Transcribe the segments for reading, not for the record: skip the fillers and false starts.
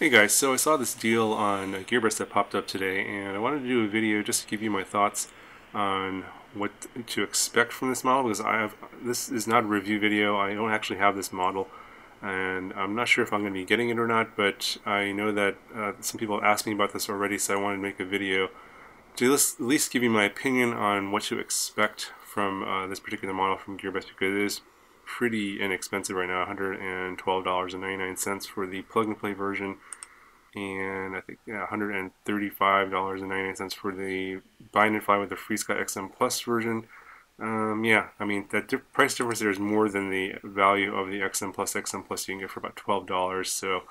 Hey guys, so I saw this deal on Gearbest that popped up today, and I wanted to do a video just to give you my thoughts on what to expect from this model, because this is not a review video. I don't actually have this model, and I'm not sure if I'm going to be getting it or not, but I know that some people have asked me about this already, so I wanted to make a video to at least give you my opinion on what to expect from this particular model from Gearbest, because it is pretty inexpensive right now, $112.99 for the plug-and-play version, and I think $135.99 for the bind and fly with the FreeSky XM Plus version. Yeah, I mean that price difference there is more than the value of the XM Plus. XM Plus you can get for about $12. So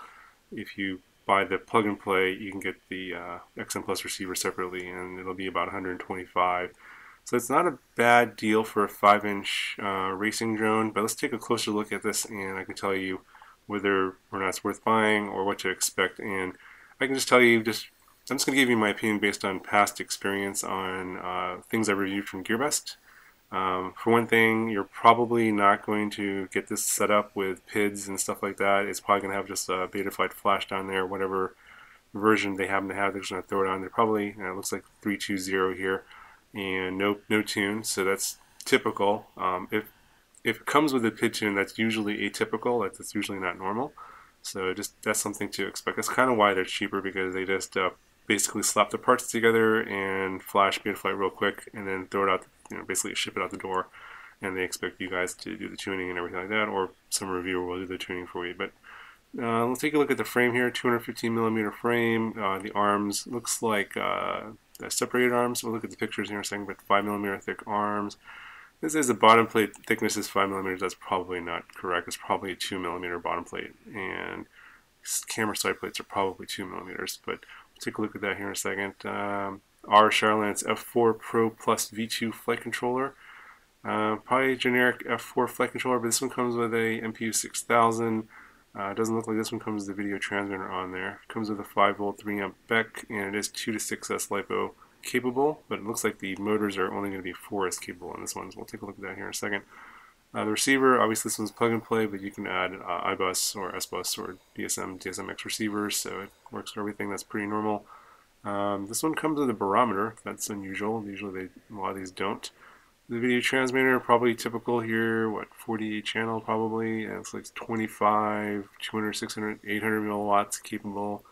if you buy the plug and play, you can get the XM Plus receiver separately, and it'll be about 125. So it's not a bad deal for a 5-inch racing drone. But let's take a closer look at this, and I can tell you whether or not it's worth buying or what to expect. And I can just tell you, I'm just going to give you my opinion based on past experience on things I reviewed from Gearbest. For one thing, you're probably not going to get this set up with PIDs and stuff like that. It's probably going to have just a Betaflight flash down there, whatever version they happen to have. They're just going to throw it on. They're probably, it looks like 320 here, and no tune, so that's typical. If it comes with a PID tune, that's usually atypical. That's usually not normal. So that's something to expect. That's kind of why they're cheaper, because they just basically slap the parts together and flash Betaflight real quick, and then throw it out. Basically ship it out the door, and they expect you guys to do the tuning and everything like that, or some reviewer will do the tuning for you. But let's take a look at the frame here. 215mm frame. The arms looks like separated arms. We'll look at the pictures here in a second. But 5mm thick arms. This is the bottom plate thickness is 5mm. That's probably not correct. It's probably a 2mm bottom plate, and camera side plates are probably 2mm. But we'll take a look at that here in a second. Our Charlotte's F4 Pro Plus V2 flight controller. Probably a generic F4 flight controller, but this one comes with a MPU 6000. It doesn't look like this one comes with the video transmitter on there. It comes with a 5-volt 3-amp BEC, and it is 2 to 6S LiPo capable, but it looks like the motors are only going to be 4S capable on this one, so we'll take a look at that here in a second. The receiver, obviously this one's plug and play, but you can add iBus or SBus or DSMX receivers, so it works for everything. That's pretty normal. This one comes with a barometer. That's unusual. Usually a lot of these don't. The video transmitter, probably typical here, 48 channel probably, and it's like 25, 200, 600, 800 milliwatts capable.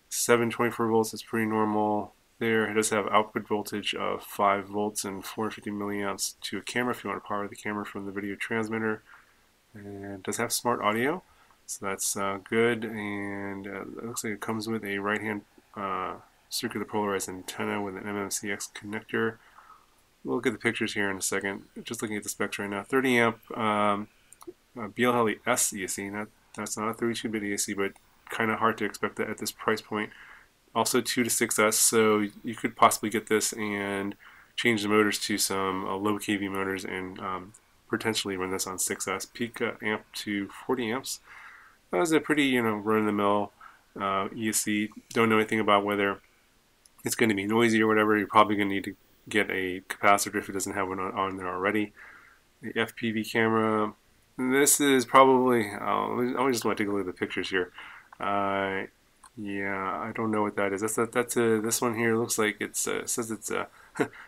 724 volts is pretty normal there. It does have output voltage of 5 volts and 450 milliamps to a camera if you want to power the camera from the video transmitter. And it does have smart audio, so that's good. And it looks like it comes with a right-hand circular polarized antenna with an MMCX connector. We'll look at the pictures here in a second. Just looking at the specs right now. 30 amp BLHeli S ESC. That's not a 32-bit ESC, but kind of hard to expect that at this price point. Also 2 to 6S, so you could possibly get this and change the motors to some low kV motors and potentially run this on 6S. Peak amp to 40 amps. That was a pretty run-of-the-mill ESC. Don't know anything about whether it's going to be noisy or whatever. You're probably going to need to get a capacitor if it doesn't have one on there already. The FPV camera. This is probably. I just want to take a look at the pictures here. Yeah, I don't know what that is. This one here looks like it says it's a.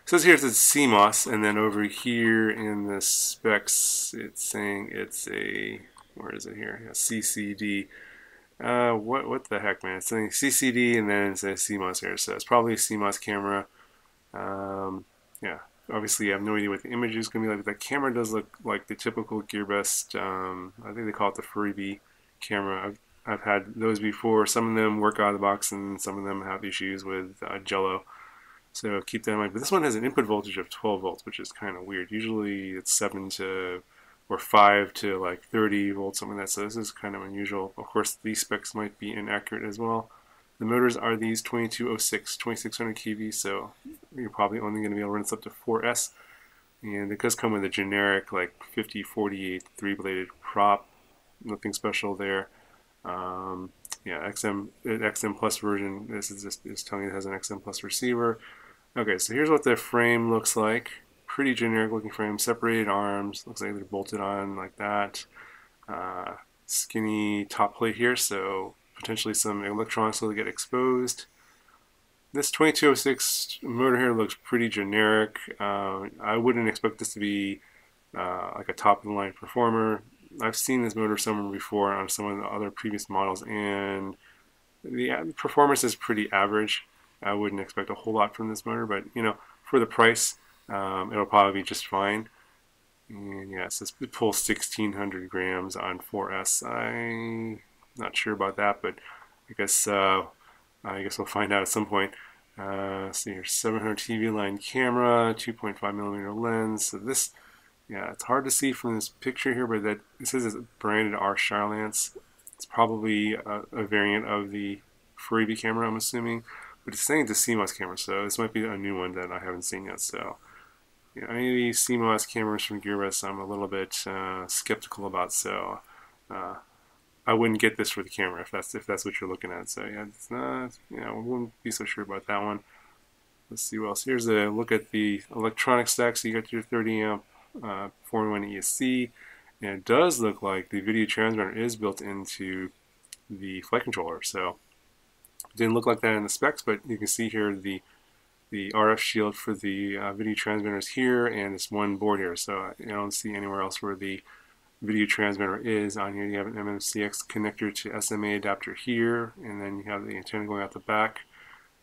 Says here it's CMOS, and then over here in the specs it's saying it's a. Where is it here? A CCD. What the heck, man? It's saying CCD and then it says CMOS here, so it's probably a CMOS camera. Yeah, obviously I have no idea what the image is going to be like. The camera does look like the typical Gearbest, I think they call it the Freebie camera. I've had those before. Some of them work out of the box and some of them have issues with Jello. So keep that in mind. But this one has an input voltage of 12 volts, which is kind of weird. Usually it's 7 to or 5 to like 30 volts, something like that. So this is kind of unusual. Of course, these specs might be inaccurate as well. The motors are these 2206, 2600 kV, so you're probably only going to be able to run this up to 4S. And it does come with a generic like 5048 3-bladed prop. Nothing special there. Yeah, XM Plus version. This is just telling you it has an XM Plus receiver. Okay, so here's what the frame looks like. Pretty generic looking frame, separated arms, looks like they're bolted on like that. Skinny top plate here, so potentially some electronics will get exposed. This 2206 motor here looks pretty generic. I wouldn't expect this to be like a top-of-the-line performer. I've seen this motor somewhere before on some of the other previous models, and the performance is pretty average. I wouldn't expect a whole lot from this motor, but you know, for the price, it'll probably be just fine. And yeah, it says it pulls 1,600 grams on 4S. I'm not sure about that, but I guess we'll find out at some point. See here, 700 TV line camera, 2.5mm lens. So this, yeah, it's hard to see from this picture here, but that it says it's branded R Charlance. It's probably a variant of the Freebie camera, I'm assuming, but it's saying it's a CMOS camera, so this might be a new one that I haven't seen yet. So, you know, any of these CMOS cameras from Gearbest, I'm a little bit skeptical about. So, I wouldn't get this for the camera if that's what you're looking at. So yeah, it's not, you know, I wouldn't be so sure about that one. Let's see what else. Here's a look at the electronic stack. So you got your 30 amp 4-in-1 ESC, and it does look like the video transmitter is built into the flight controller. So it didn't look like that in the specs, but you can see here the RF shield for the video transmitter is here, and this one board here. So I don't see anywhere else where the video transmitter is on here. You have an MMCX connector to SMA adapter here, and then you have the antenna going out the back.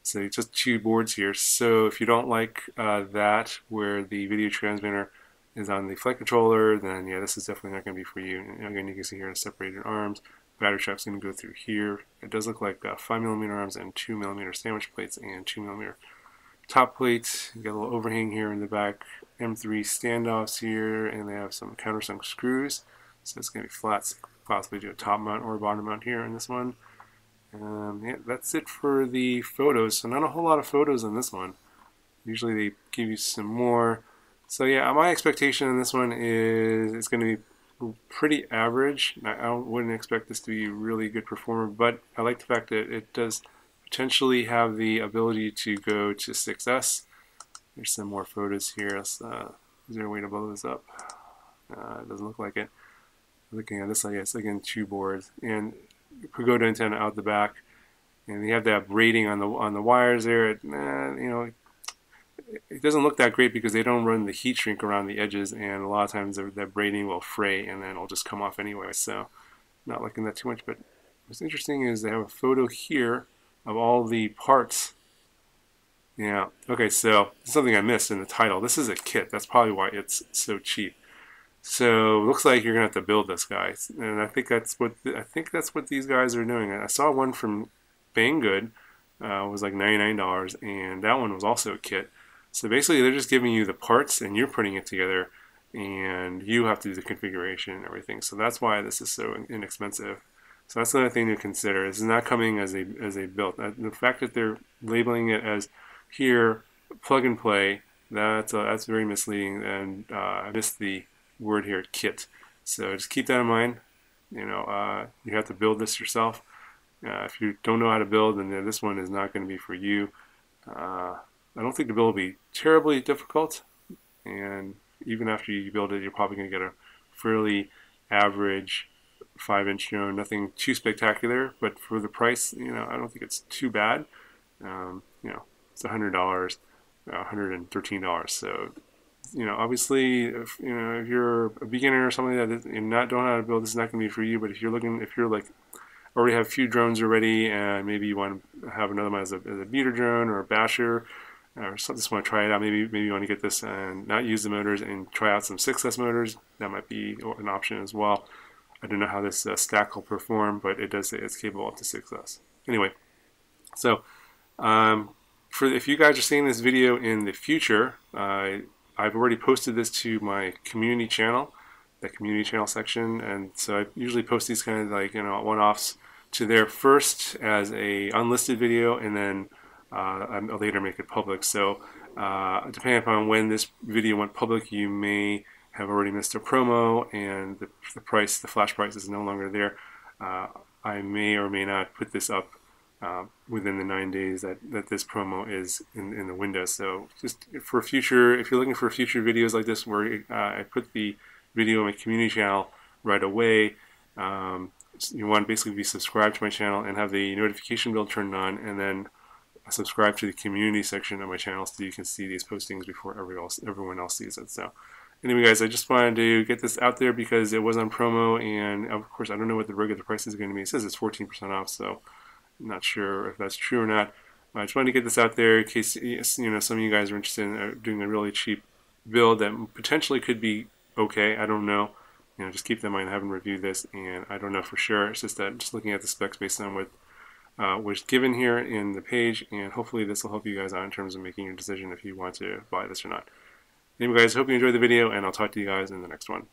So it's just two boards here. So if you don't like that, where the video transmitter is on the flight controller, then yeah, this is definitely not going to be for you. And again, you can see here separated arms. Battery track's going to go through here. It does look like 5mm arms and 2mm sandwich plates and 2mm top plate. You got a little overhang here in the back. M3 standoffs here, and they have some countersunk screws. So it's going to be flat, so possibly do a top mount or a bottom mount here in this one. Yeah, that's it for the photos. So not a whole lot of photos on this one. Usually they give you some more. So yeah, my expectation on this one is it's going to be pretty average. I wouldn't expect this to be a really good performer, but I like the fact that it does potentially have the ability to go to 6S. There's some more photos here. Is there a way to blow this up? It doesn't look like it. Looking at this, I guess, again, two boards, and pagoda antenna out the back, and you have that braiding on the wires there. You know, it doesn't look that great because they don't run the heat shrink around the edges, and a lot of times that braiding will fray and then it'll just come off anyway. So, not liking that too much. But what's interesting is they have a photo here of all the parts. Yeah. Okay. So something I missed in the title. This is a kit. That's probably why it's so cheap. So it looks like you're gonna have to build this guy, and I think that's what these guys are doing. I saw one from Banggood, was like $99, and that one was also a kit. So basically, they're just giving you the parts, and you're putting it together, and you have to do the configuration and everything. So that's why this is so inexpensive. So that's another thing to consider. This is not coming as a build. The fact that they're labeling it as here plug and play, that's very misleading, and I missed the word here, kit. So just keep that in mind. You know, you have to build this yourself. If you don't know how to build, then this one is not going to be for you. I don't think the build will be terribly difficult, and even after you build it, you're probably going to get a fairly average 5-inch drone. Nothing too spectacular, but for the price, you know, I don't think it's too bad. You know, it's $100, $113. So, you know, obviously, if you're a beginner or something that don't know how to build, this is not going to be for you. But if you're like already have a few drones already, and maybe you want to have another one as a beater drone or a basher, or just want to try it out. Maybe you want to get this and not use the motors and try out some 6S motors. That might be an option as well. I don't know how this stack will perform, but it does say it's capable up to 6S. Anyway, so if you guys are seeing this video in the future, I've already posted this to my community channel, the community channel section, and so I usually post these kind of like, you know, one-offs to there first as a unlisted video, and then I'll later make it public. So depending upon when this video went public, you may have already missed a promo, and the price, the flash price, is no longer there. I may or may not put this up within the 9 days that this promo is in the window. So just for future, if you're looking for future videos like this where I put the video on my community channel right away, you want to basically be subscribed to my channel and have the notification bell turned on, and then subscribe to the community section of my channel so you can see these postings before everyone else sees it. So anyway, guys, I just wanted to get this out there because it was on promo, and of course I don't know what the regular price is going to be. It says it's 14% off, so I'm not sure if that's true or not. I just wanted to get this out there in case some of you guys are interested in doing a really cheap build that potentially could be okay. I don't know. Just keep that in mind. I haven't reviewed this, and I don't know for sure. It's just that just looking at the specs based on what was given here in the page, and hopefully this will help you guys out in terms of making your decision if you want to buy this or not. Anyway, guys, hope you enjoyed the video, and I'll talk to you guys in the next one.